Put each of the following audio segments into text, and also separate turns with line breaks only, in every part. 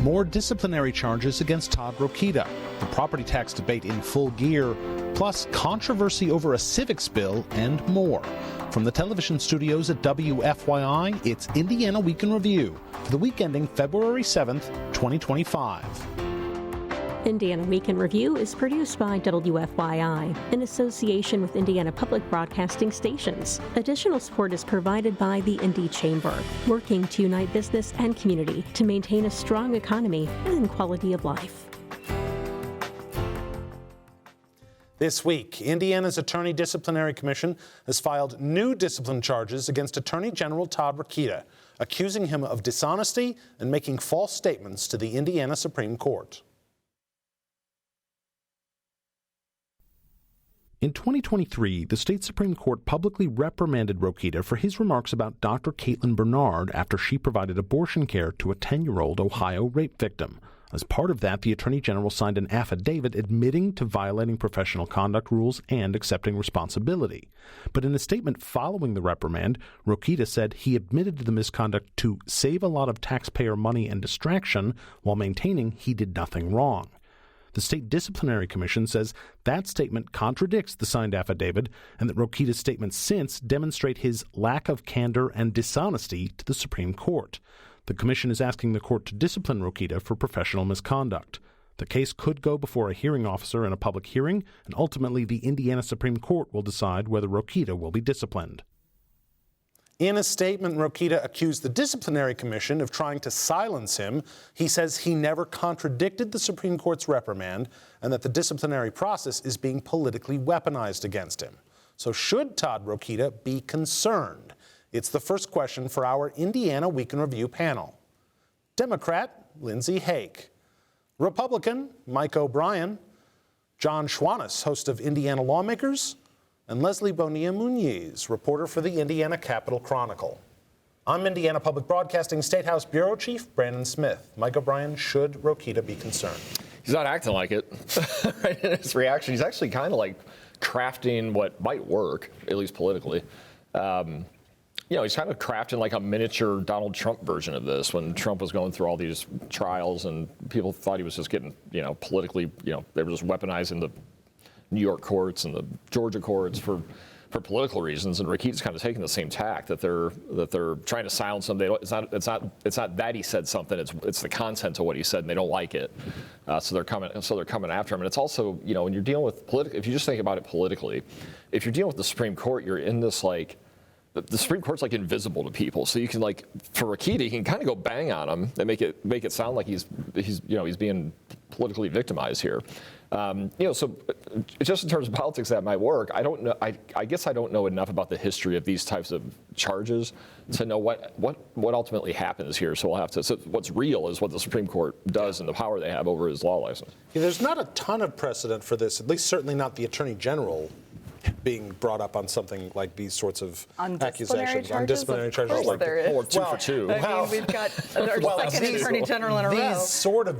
more disciplinary charges against Todd Rokita, the property tax debate in full gear, plus controversy over a civics bill and more. From the television studios at WFYI, it's Indiana Week in Review for the week ending February 7th, 2025.
Indiana Week in Review is produced by WFYI in association with Indiana Public Broadcasting Stations. Additional support is provided by the Indy Chamber, working to unite business and community to maintain a strong economy and quality of life.
This week, Indiana's Attorney Disciplinary Commission has filed new discipline charges against Attorney General Todd Rokita, accusing him of dishonesty and making false statements to the Indiana Supreme Court. In 2023, the state Supreme Court publicly reprimanded Rokita for his remarks about Dr. Caitlin Bernard after she provided abortion care to a 10-year-old Ohio rape victim. As part of that, the Attorney General signed an affidavit admitting to violating professional conduct rules and accepting responsibility. But in a statement following the reprimand, Rokita said he admitted to the misconduct to save a lot of taxpayer money and distraction while maintaining he did nothing wrong. The State Disciplinary Commission says that statement contradicts the signed affidavit and that Rokita's statements since demonstrate his lack of candor and dishonesty to the Supreme Court. The commission is asking the court to discipline Rokita for professional misconduct. The case could go before a hearing officer in a public hearing, and ultimately the Indiana Supreme Court will decide whether Rokita will be disciplined. In a statement, Rokita accused the Disciplinary Commission of trying to silence him. He says he never contradicted the Supreme Court's reprimand and that the disciplinary process is being politically weaponized against him. So should Todd Rokita be concerned? It's the first question for our Indiana Week in Review panel. Democrat Lindsay Haake, Republican Mike O'Brien, John Schwantes, host of Indiana Lawmakers, and Bonilla Muñiz, reporter for the Indiana Capital Chronicle. I'm Indiana Public Broadcasting State House Bureau Chief Brandon Smith. Mike O'Brien, should Rokita be concerned?
He's not acting like it. Right in his reaction, he's actually kind of like crafting what might work, at least politically. He's kind of crafting like a miniature Donald Trump version of this when Trump was going through all these trials and people thought he was just getting, politically, they were just weaponizing the New York courts and the Georgia courts for political reasons, and Rokita's kind of taking the same tack that they're trying to silence him. It's not that he said something. It's the content of what he said, and they don't like it. So they're coming after him. And it's also, when you're dealing with if you just think about it politically, if you're dealing with the Supreme Court, you're in this the Supreme Court's like invisible to people. So you can for Rokita, you can kind of go bang on him and make it sound like he's being politically victimized here. So just in terms of politics, that might work. I don't know. I guess I don't know enough about the history of these types of charges to know what ultimately happens here. So we'll have to. So what's real is what the Supreme Court does and the power they have over his law license.
Yeah, there's not a ton of precedent for this. At least certainly not the Attorney General being brought up on something like these sorts of accusations.
On disciplinary charges?
Like
there is.
Or two for two.
I mean, we've got our second Attorney General in a row.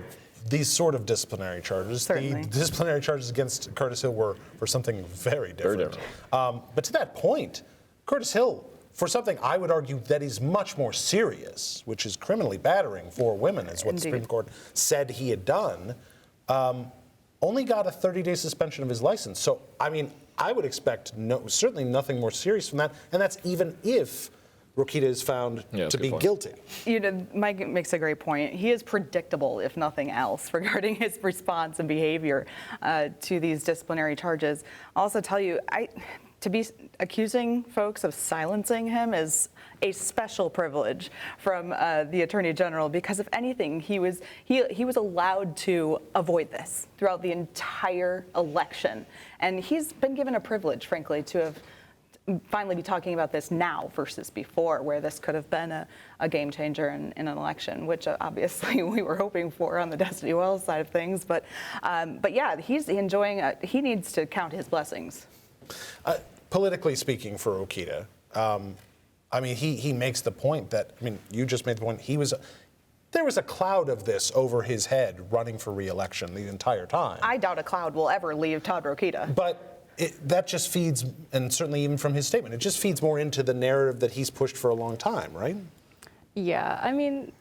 These sort of disciplinary charges.
Certainly.
The disciplinary charges against Curtis Hill were for something very different. But to that point, Curtis Hill, for something I would argue that is much more serious, which is criminally battering 4 women, is what the Supreme Court said he had done, only got a 30-day suspension of his license. So, I mean, I would expect certainly nothing more serious from that, and that's even if Rokita is found to be guilty.
Mike makes a great point. He is predictable, if nothing else, regarding his response and behavior to these disciplinary charges. I'll also tell you, to be accusing folks of silencing him is a special privilege from the Attorney General, because if anything, he was allowed to avoid this throughout the entire election, and he's been given a privilege, frankly, to have finally be talking about this now versus before, where this could have been a game changer in an election, which obviously we were hoping for on the Destiny Wells side of things. But yeah, he's enjoying. He needs to count his blessings.
Politically speaking, for Rokita, I mean, he makes the point that, I mean, you just made the point. There was a cloud of this over his head running for re-election the entire time.
I doubt a cloud will ever leave Todd Rokita.
But that just feeds, and certainly even from his statement, it just feeds more into the narrative that he's pushed for a long time, right?
Yeah, I mean,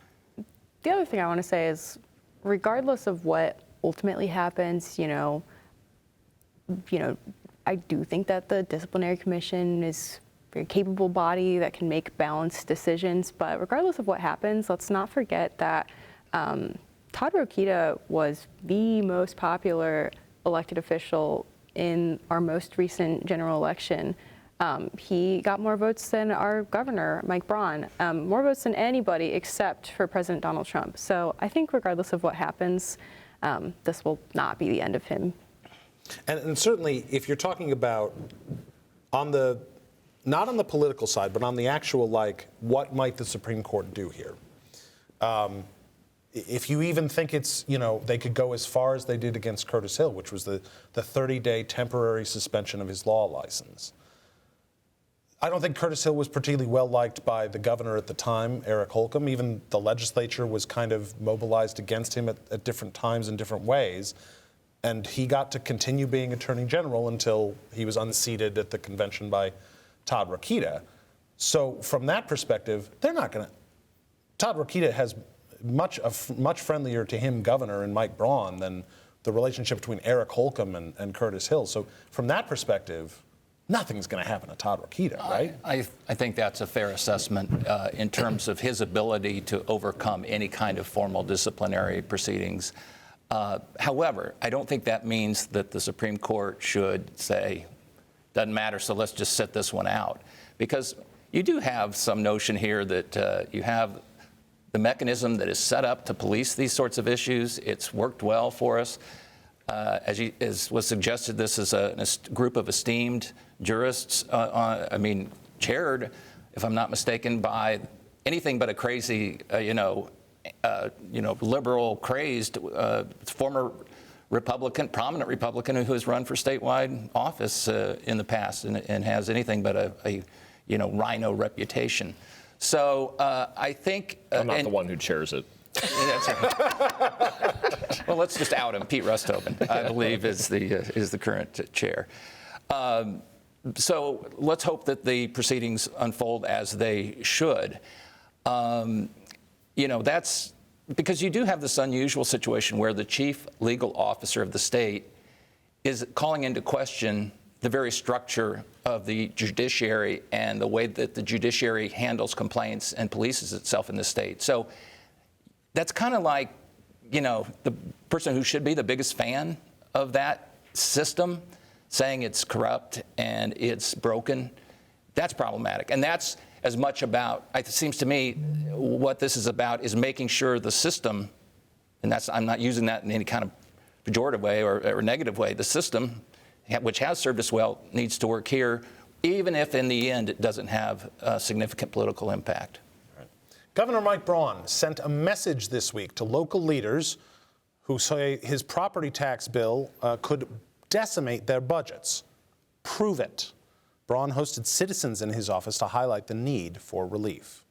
the other thing I want to say is regardless of what ultimately happens, I do think that the disciplinary commission is a very capable body that can make balanced decisions. But regardless of what happens, let's not forget that Todd Rokita was the most popular elected official in our most recent general election. He got more votes than our governor, Mike Braun, more votes than anybody except for President Donald Trump. So I think regardless of what happens, this will not be the end of him.
And certainly, if you're talking about not on the political side, but on the actual, what might the Supreme Court do here? If you even think it's, they could go as far as they did against Curtis Hill, which was the 30-day temporary suspension of his law license. I don't think Curtis Hill was particularly well liked by the governor at the time, Eric Holcomb. Even the legislature was kind of mobilized against him at different times in different ways. And he got to continue being Attorney General until he was unseated at the convention by Todd Rokita. So from that perspective, they're not going to. Todd Rokita has much friendlier to him governor and Mike Braun than the relationship between Eric Holcomb and Curtis Hill. So from that perspective, nothing's going to happen to Todd Rokita, right?
I think that's a fair assessment in terms of his ability to overcome any kind of formal disciplinary proceedings. However, I don't think that means that the Supreme Court should say, doesn't matter, so let's just sit this one out. Because you do have some notion here that you have the mechanism that is set up to police these sorts of issues. It's worked well for us. As was suggested, this is a group of esteemed jurists, chaired, if I'm not mistaken, by anything but a crazy, liberal, crazed former Republican, prominent Republican who has run for statewide office in the past and has anything but a rhino reputation. So I think
I'm not the one who chairs it.
Well, let's just out him. Pete Rusthoven, I believe, is the current chair. So let's hope that the proceedings unfold as they should. That's because you do have this unusual situation where the chief legal officer of the state is calling into question the very structure of the judiciary and the way that the judiciary handles complaints and polices itself in the state. So that's kind of like, the person who should be the biggest fan of that system saying it's corrupt and it's broken. That's problematic. And that's as much about, it seems to me, what this is about is making sure the system, and I'm not using that in any kind of pejorative way or negative way, the system, which has served us well, needs to work here, even if in the end it doesn't have a significant political impact.
Right. Governor Mike Braun sent a message this week to local leaders who say his property tax bill could decimate their budgets. Prove it. Braun hosted citizens in his office to highlight the need for relief.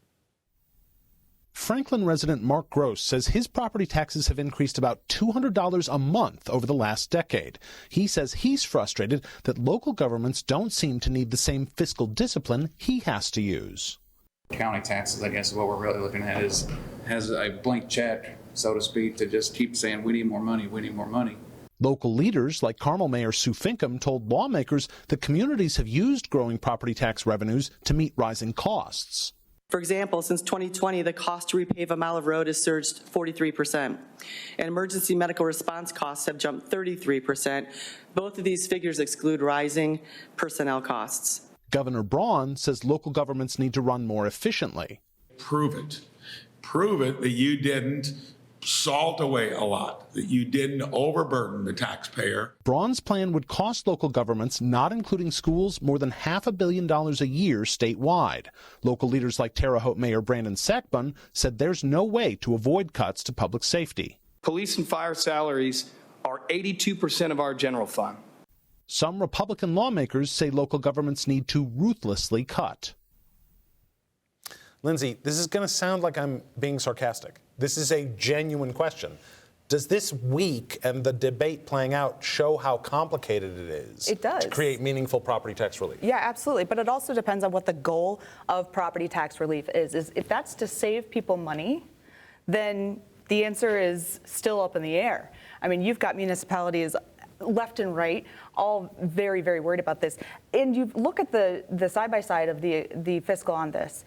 Franklin resident Mark Gross says his property taxes have increased about $200 a month over the last decade. He says he's frustrated that local governments don't seem to need the same fiscal discipline he has to use.
County taxes, I guess, is what we're really looking at, has a blank check, so to speak, to just keep saying we need more money, we need more money.
Local leaders like Carmel Mayor Sue Finkham told lawmakers that communities have used growing property tax revenues to meet rising costs.
For example, since 2020, the cost to repave a mile of road has surged 43%, and emergency medical response costs have jumped 33%. Both of these figures exclude rising personnel costs.
Governor Braun says local governments need to run more efficiently.
Prove it. Prove it that you didn't salt away a lot, that you didn't overburden the taxpayer.
Braun's plan would cost local governments, not including schools, more than $500 million a year statewide. Local leaders like Terre Haute Mayor Brandon Sackbun said there's no way to avoid cuts to public safety.
Police and fire salaries are 82% of our general fund.
Some Republican lawmakers say local governments need to ruthlessly cut. Lindsay, this is going to sound like I'm being sarcastic. This is a genuine question. Does this week and the debate playing out show how complicated it is?
It does.
To create meaningful property tax relief?
Yeah, absolutely. But it also depends on what the goal of property tax relief is if that's to save people money, then The answer is still up in the air. I mean, you've got municipalities left and right, all very, very worried about this. And you look at the side-by-side of the fiscal on this,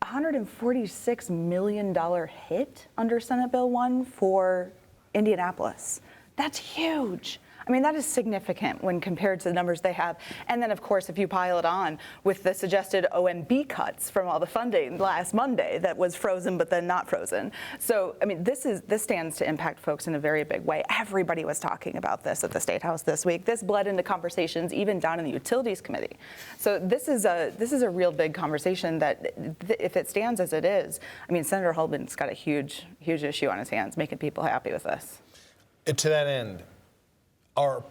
$146 million hit under Senate Bill 1 for Indianapolis. That's huge. I mean, that is significant when compared to the numbers they have. And then, of course, if you pile it on with the suggested OMB cuts from all the funding last Monday that was frozen but then not frozen. So, I mean, this stands to impact folks in a very big way. Everybody was talking about this at the State House this week. This bled into conversations even down in the Utilities Committee. So this is a real big conversation that, if it stands as it is, I mean, Senator Hultman's got a huge issue on his hands, making people happy with this.
To that end, are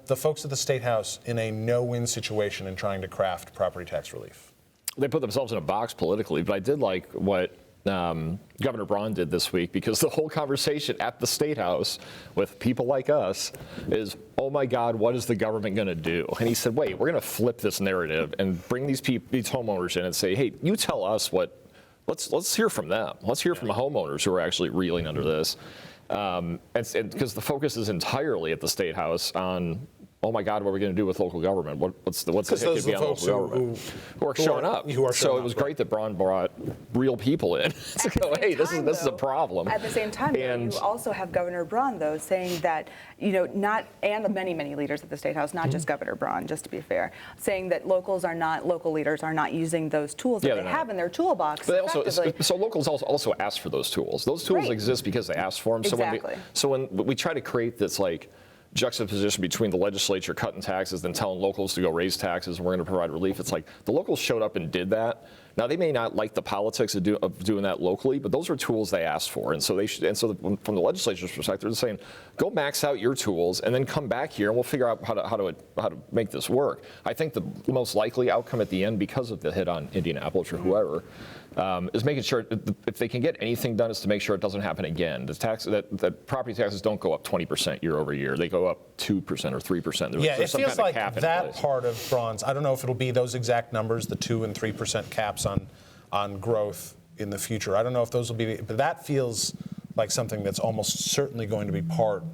the folks at the State House in a no-win situation in trying to craft property tax relief?
They put themselves in a box politically, but I did like what Governor Braun did this week, because the whole conversation at the State House with people like us is, oh my God, what is the government going to do? And he said, wait, we're going to flip this narrative and bring these homeowners in and say, hey, you tell us what. Let's hear from them. Let's hear from the homeowners who are actually reeling under this. And because the focus is entirely at the State House on, oh my God, what are we going to do with local government? What's the hit going to be on local government? Who are showing up. So it was great that Braun brought real people in to go, hey, this is a problem.
At the same time, you also have Governor Braun, though, saying that, and many leaders at the State House, not just Governor Braun, just to be fair, saying that local leaders are not using those tools that they have in their toolbox.
But so locals also ask for those tools. Those tools exist because they asked for them.
Exactly.
So when we try to create this, like, juxtaposition between the legislature cutting taxes and telling locals to go raise taxes and we're going to provide relief. It's like the locals showed up and did that. Now, they may not like the politics of doing that locally, but those are tools they asked for. And so from the legislature's perspective, they're saying, go max out your tools and then come back here and we'll figure out how to make this work. I think the most likely outcome at the end, because of the hit on Indianapolis or whoever, is making sure if they can get anything done, is to make sure it doesn't happen again. That property taxes don't go up 20% year over year. They go up 2% or 3%.
It feels like that part of Braun's, I don't know if it'll be those exact numbers, the 2% and 3% caps on growth in the future. I don't know if those will be, but that feels like something that's almost certainly going to be part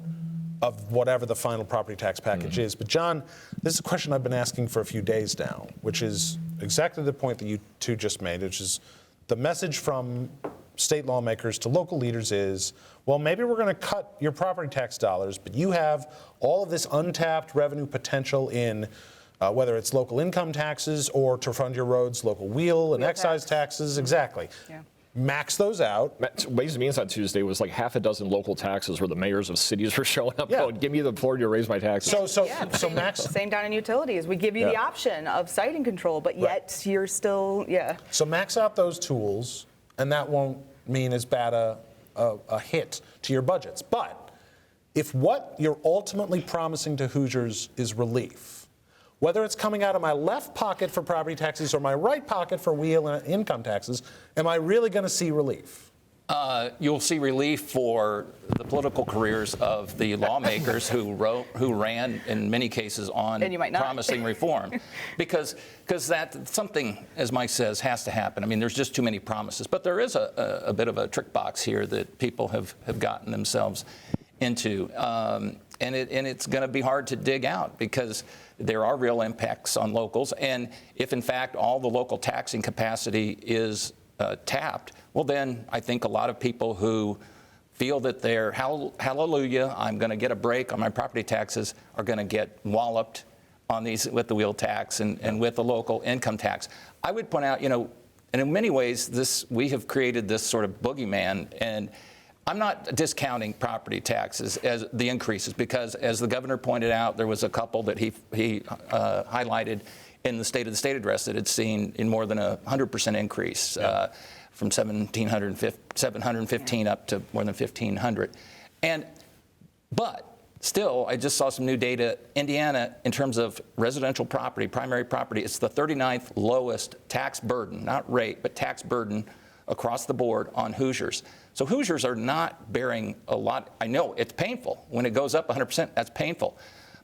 of whatever the final property tax package is. But John, this is a question I've been asking for a few days now, which is exactly the point that you two just made, which is the message from state lawmakers to local leaders is, well, maybe we're going to cut your property tax dollars, but you have all of this untapped revenue potential in whether it's local income taxes or to fund your roads, local wheel and excise taxes. Exactly. Yeah. Max those out.
Ways and Means on Tuesday was like half a dozen local taxes where the mayors of cities were showing up going, give me the authority to raise my taxes.
So Max.
Same down in utilities. We give you the option of siting control, but yet you're still,
So max out those tools, and that won't mean as bad a hit to your budgets. But if what you're ultimately promising to Hoosiers is relief, whether it's coming out of my left pocket for property taxes or my right pocket for wheel and income taxes, am I really going to see relief?
You'll see relief for the political careers of the lawmakers who ran in many cases on promising reform, because that something, as Mike says, has to happen. I mean, there's just too many promises, but there is a bit of a trick box here that people have gotten themselves into, and it's going to be hard to dig out because there are real impacts on locals, and if in fact all the local taxing capacity is tapped, well then I think a lot of people who feel that they're hallelujah, I'm going to get a break on my property taxes, are going to get walloped on these with the wheel tax and with the local income tax. I would point out, and in many ways we have created this sort of boogeyman, and I'm not discounting property taxes as the increases, because as the governor pointed out, there was a couple that he highlighted in the State of the State address that had seen in more than 100% increase from 715 up to more than 1,500. But still, I just saw some new data. Indiana, in terms of residential property, primary property, it's the 39th lowest tax burden, not rate, but tax burden across the board on Hoosiers. So Hoosiers are not bearing a lot. I know it's painful. When it goes up 100%, that's painful.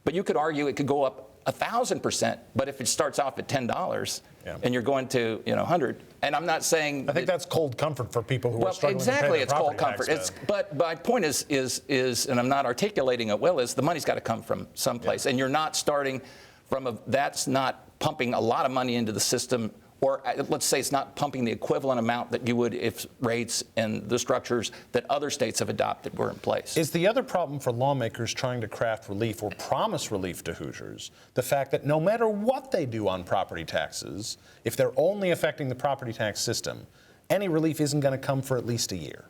But you could argue it could go up 1,000%. But if it starts off at $10 and you're going to 100, and I'm not saying
I think that's cold comfort for people who are struggling
exactly,
to pay
it's cold comfort. But my point is, and I'm not articulating it well, is the money's got to come from someplace, and you're not starting from that's not pumping a lot of money into the system. Or let's say it's not pumping the equivalent amount that you would if rates and the structures that other states have adopted were in place.
Is the other problem for lawmakers trying to craft relief or promise relief to Hoosiers the fact that no matter what they do on property taxes, if they're only affecting the property tax system, any relief isn't going to come for at least a year?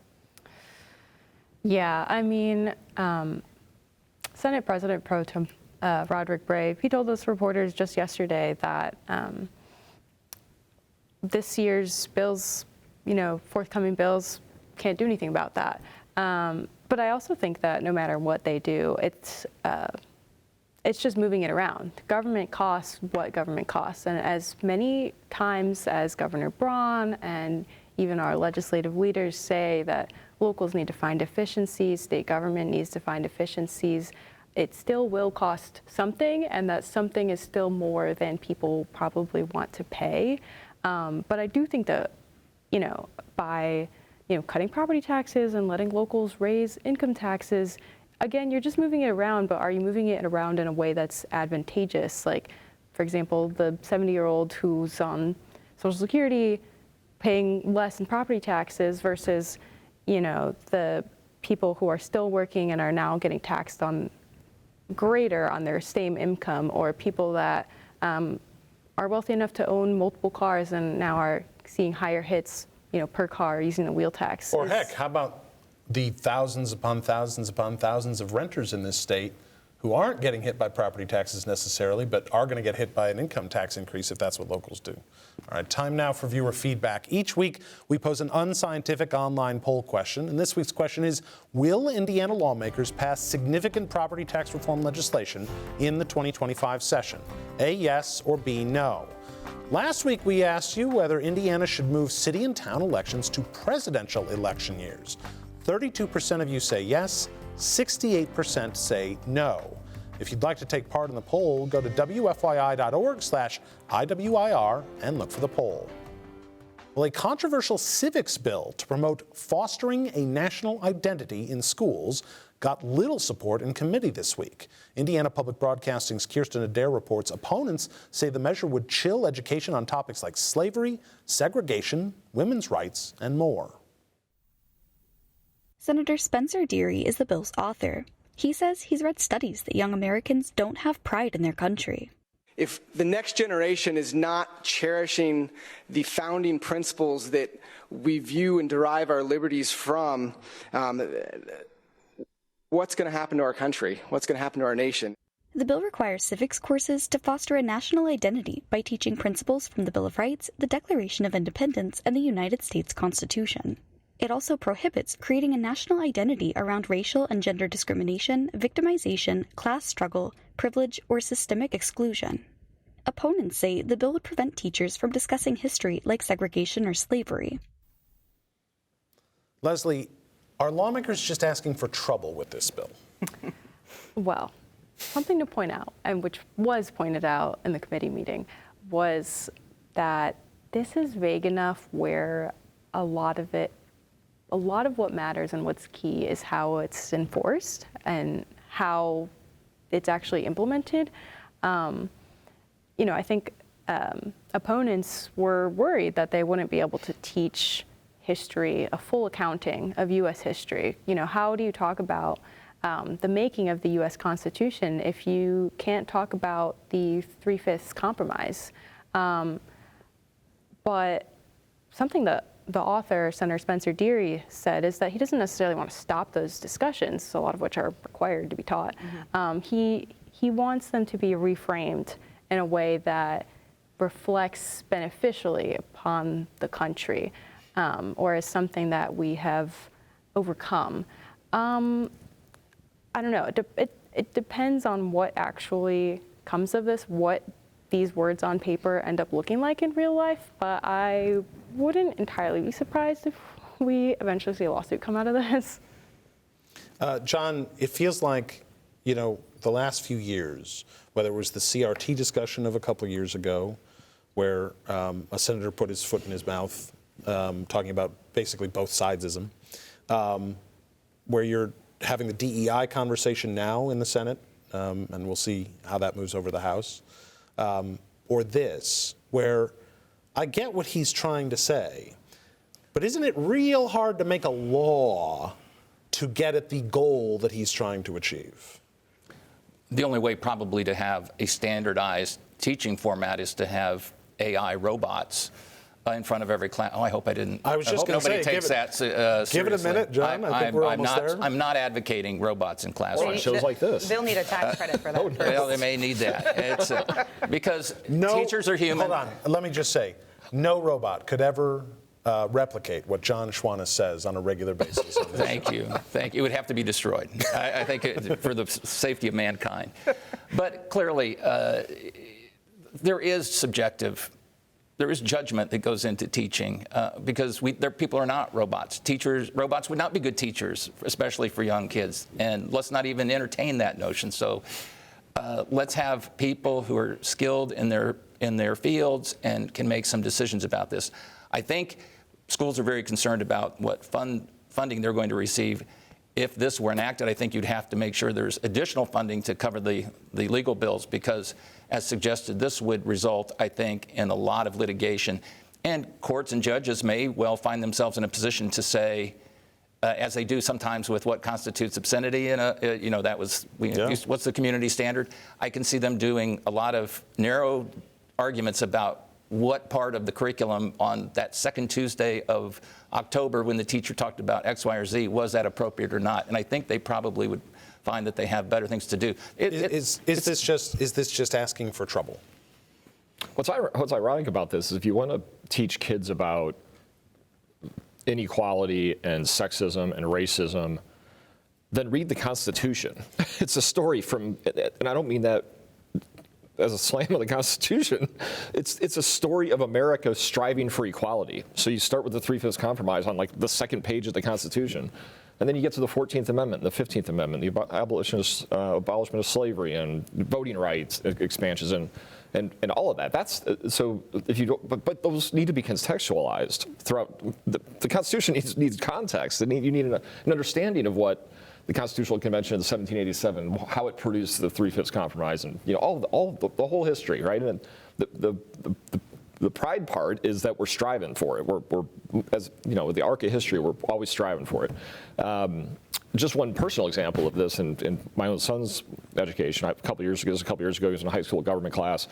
Yeah, I mean, Senate President Pro Tem Roderick Brave, he told us reporters just yesterday that this year's bills, forthcoming bills, can't do anything about that. But I also think that no matter what they do, it's just moving it around. Government costs what government costs. And as many times as Governor Braun and even our legislative leaders say that locals need to find efficiencies, state government needs to find efficiencies, it still will cost something, and that something is still more than people probably want to pay. But I do think that, by, cutting property taxes and letting locals raise income taxes, again, you're just moving it around, but are you moving it around in a way that's advantageous? Like, for example, the 70-year-old who's on Social Security paying less in property taxes versus, the people who are still working and are now getting taxed on greater on their same income, or people that are wealthy enough to own multiple cars and now are seeing higher hits, per car using the wheel tax.
Or heck, how about the thousands upon thousands upon thousands of renters in this state who aren't getting hit by property taxes necessarily, but are going to get hit by an income tax increase if that's what locals do. All right, time now for viewer feedback. Each week, we pose an unscientific online poll question, and this week's question is, will Indiana lawmakers pass significant property tax reform legislation in the 2025 session? A, yes, or B, no. Last week, we asked you whether Indiana should move city and town elections to presidential election years. 32% of you say yes, 68% say no. If you'd like to take part in the poll, go to WFYI.org/IWIR and look for the poll. Well, a controversial civics bill to promote fostering a national identity in schools got little support in committee this week. Indiana Public Broadcasting's Kirsten Adair reports opponents say the measure would chill education on topics like slavery, segregation, women's rights, and more.
Senator Spencer Deary is the bill's author. He says he's read studies that young Americans don't have pride in their country.
If the next generation is not cherishing the founding principles that we view and derive our liberties from, what's going to happen to our country? What's going to happen to our nation?
The bill requires civics courses to foster a national identity by teaching principles from the Bill of Rights, the Declaration of Independence, and the United States Constitution. It also prohibits creating a national identity around racial and gender discrimination, victimization, class struggle, privilege, or systemic exclusion. Opponents say the bill would prevent teachers from discussing history like segregation or slavery.
Leslie, are lawmakers just asking for trouble with this bill?
Well, something to point out, and which was pointed out in the committee meeting, was that this is vague enough where a lot of what matters and what's key is how it's enforced and how it's actually implemented. I think opponents were worried that they wouldn't be able to teach history, a full accounting of U.S. history. How do you talk about the making of the U.S. Constitution if you can't talk about the 3/5 compromise? But something that the author, Senator Spencer Deary, said is that he doesn't necessarily want to stop those discussions, a lot of which are required to be taught. He wants them to be reframed in a way that reflects beneficially upon the country, or as something that we have overcome. I don't know. It depends on what actually comes of this, what these words on paper end up looking like in real life, but I wouldn't entirely be surprised if we eventually see a lawsuit come out of this.
John, it feels like, the last few years, whether it was the CRT discussion of a couple of years ago, where a senator put his foot in his mouth, talking about basically both sidesism, where you're having the DEI conversation now in the Senate, and we'll see how that moves over the House, or this, where I get what he's trying to say, but isn't it real hard to make a law to get at the goal that he's trying to achieve?
The only way probably to have a standardized teaching format is to have AI robots in front of every class. Oh, I hope I didn't.
I was just going to say,
nobody takes that seriously.
Give it a minute, John. I think we're almost there.
I'm not advocating robots in classrooms.
On shows like this.
They'll need a tax credit for that.
Well, they may need that. It's, because teachers are human.
Hold on. Let me just say, no robot could ever replicate what John Schwantes says on a regular basis.
Thank you. Thank you. It would have to be destroyed, I think, for the safety of mankind. But clearly, there is judgment that goes into teaching because people are not robots. Robots would not be good teachers, especially for young kids. And let's not even entertain that notion. So let's have people who are skilled in their fields and can make some decisions about this. I think schools are very concerned about what funding they're going to receive. If this were enacted, I think you'd have to make sure there's additional funding to cover the legal bills because, as suggested, this would result, I think, in a lot of litigation. And courts and judges may well find themselves in a position to say, as they do sometimes with what constitutes obscenity, what's the community standard? I can see them doing a lot of narrow arguments about what part of the curriculum on that second Tuesday of October when the teacher talked about X, Y, or Z, was that appropriate or not? And I think they probably would find that they have better things to do.
Is this just asking for trouble?
What's ironic about this is if you want to teach kids about inequality and sexism and racism, then read the Constitution. It's a story from, and I don't mean that as a slam of the Constitution, it's a story of America striving for equality. So you start with the 3/5 compromise on like the second page of the Constitution, and then you get to the 14th Amendment, the 15th Amendment, the abolishment of slavery and voting rights expansions and all of that. That's so if you don't, but those need to be contextualized throughout. The Constitution needs context. You need an understanding of what the Constitutional Convention of 1787, how it produced the 3/5 compromise, and all the whole history, right? And the pride part is that we're striving for it. We're as you know, with the arc of history, we're always striving for it. Just one personal example of this in my own son's education. A couple years ago, he was in a high school government class,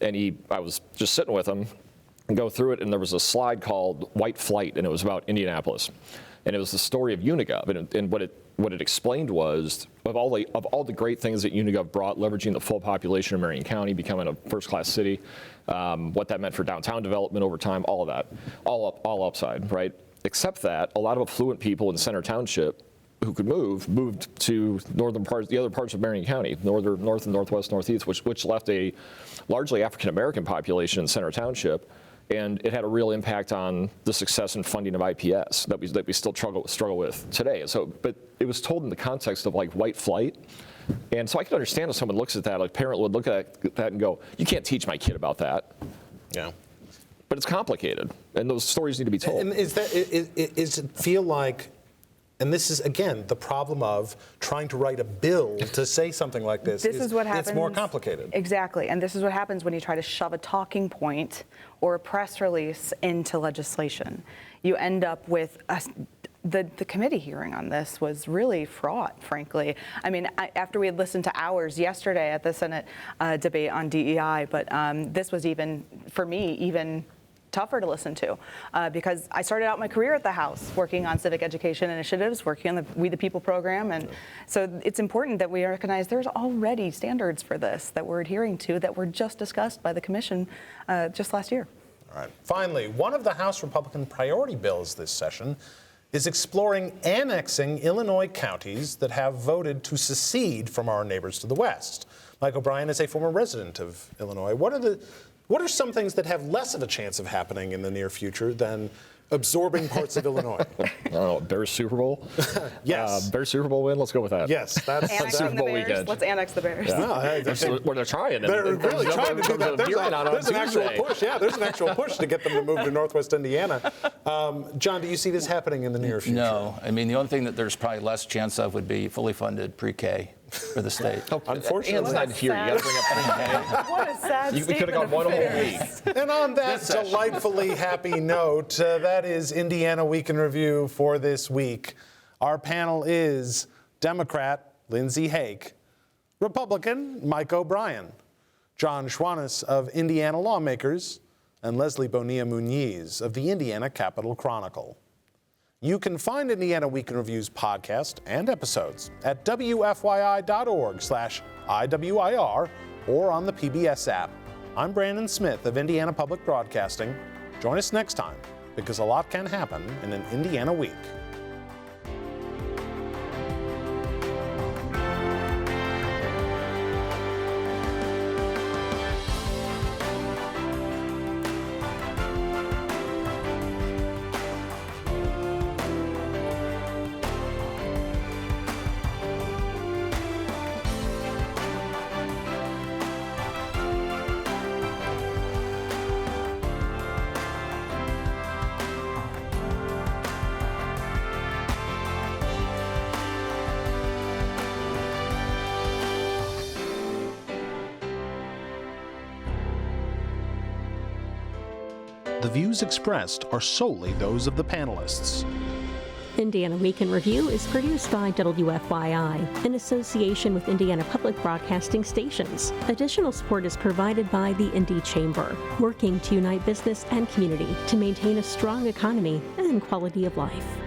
and I was just sitting with him and go through it, and there was a slide called White Flight, and it was about Indianapolis. And it was the story of UNIGOV, and what it explained was of all the great things that UNIGOV brought, leveraging the full population of Marion County, becoming a first-class city, what that meant for downtown development over time, all of that, all upside, right? Except that a lot of affluent people in Center Township who could moved to the other parts of Marion County, north and northwest, northeast, which left a largely African American population in Center Township. And it had a real impact on the success and funding of IPS that we still struggle with today. So, but it was told in the context of like white flight. And so I can understand if someone looks at that, like a parent would look at that and go, you can't teach my kid about that.
Yeah.
But it's complicated, and those stories need to be told.
And is it feel like, and this is, again, the problem of trying to write a bill to say something like this.
This is what happens.
It's more complicated.
Exactly. And this is what happens when you try to shove a talking point or a press release into legislation. You end up with the committee hearing on this was really fraught, frankly. I mean, after we had listened to hours yesterday at the Senate debate on DEI, but this was for me, tougher to listen to because I started out my career at the House working on civic education initiatives, working on the We the People program. And so it's important that we recognize there's already standards for this that we're adhering to that were just discussed by the commission just last year.
All right. Finally, one of the House Republican priority bills this session is exploring annexing Illinois counties that have voted to secede from our neighbors to the west. Mike O'Brien is a former resident of Illinois. What are some things that have less of a chance of happening in the near future than absorbing parts of Illinois.
I don't know, Bears Super Bowl?
Yes.
Bears Super Bowl win? Let's go with that.
Yes, that's
Annexing
Super Bowl
the Bears.
weekend.
Let's annex the Bears.
No,
Where they're trying.
They're really trying to do that. There's an actual push. Yeah, there's an actual push to get them to move to Northwest Indiana. John, do you see this happening in the near future?
No. I mean, the only thing that there's probably less chance of would be fully funded pre-K for the state.
Unfortunately.
Ann's not here. You got to bring up pre-K.
What a sad
We could have gone one whole week.
And on that delightfully happy note, that is Indiana Week in Review for this week. Our panel is Democrat Lindsay Haake, Republican Mike O'Brien, John Schwantes of Indiana Lawmakers, and Leslie Bonilla Muñiz of the Indiana Capital Chronicle. You can find Indiana Week in Review's podcast and episodes at wfyi.org/IWIR or on the PBS app. I'm Brandon Smith of Indiana Public Broadcasting. Join us next time, because a lot can happen in an Indiana week. The views expressed are solely those of the panelists.
Indiana Week in Review is produced by WFYI in association with Indiana Public Broadcasting Stations. Additional support is provided by the Indy Chamber, working to unite business and community to maintain a strong economy and quality of life.